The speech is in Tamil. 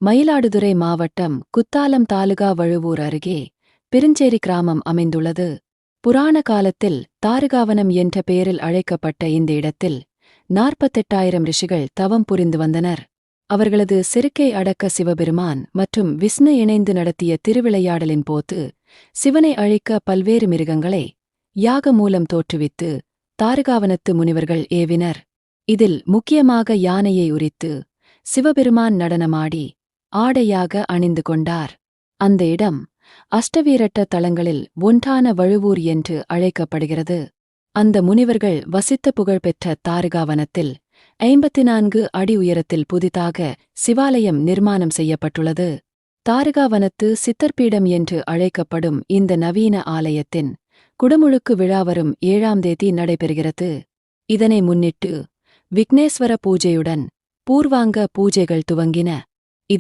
மயிலாடுதுறை மாவட்டம் குத்தாலம் தாலுகா வழுவூர் அருகே பெருஞ்சேரி கிராமம் அமைந்துள்ளது. புராண காலத்தில் தாருகாவனம் என்ற பெயரில் அழைக்கப்பட்ட இந்த இடத்தில் 48,000 ரிஷிகள் தவம் புரிந்து வந்தனர். அவர்களது செருக்கை அடக்க சிவபெருமான் மற்றும் விஷ்ணு இணைந்து நடத்திய திருவிளையாடலின் போது சிவனை அழிக்க பல்வேறு மிருகங்களை யாக மூலம் தோற்றுவித்து தாருகாவனத்து முனிவர்கள் ஏவினர். இதில் முக்கியமாக யானையை உரித்து சிவபெருமான் நடனமாடி ஆடையாக அணிந்து கொண்டார். அந்த இடம் அஷ்டவீரட்ட தலங்களில் ஒன்றான வழுவூர் என்று அழைக்கப்படுகிறது. அந்த முனிவர்கள் வசித்த புகழ்பெற்ற தாருகாவனத்தில் 54 அடி உயரத்தில் புதிதாக சிவாலயம் நிர்மாணம் செய்யப்பட்டுள்ளது. தாருகாவனத்து சித்தர்பீடம் என்று அழைக்கப்படும் இந்த நவீன ஆலயத்தின் குடமுழுக்கு விழா வரும் 7ஆம் தேதி நடைபெறுகிறது. இதனை முன்னிட்டு விக்னேஸ்வர பூஜையுடன் பூர்வாங்க பூஜைகள் துவங்கின.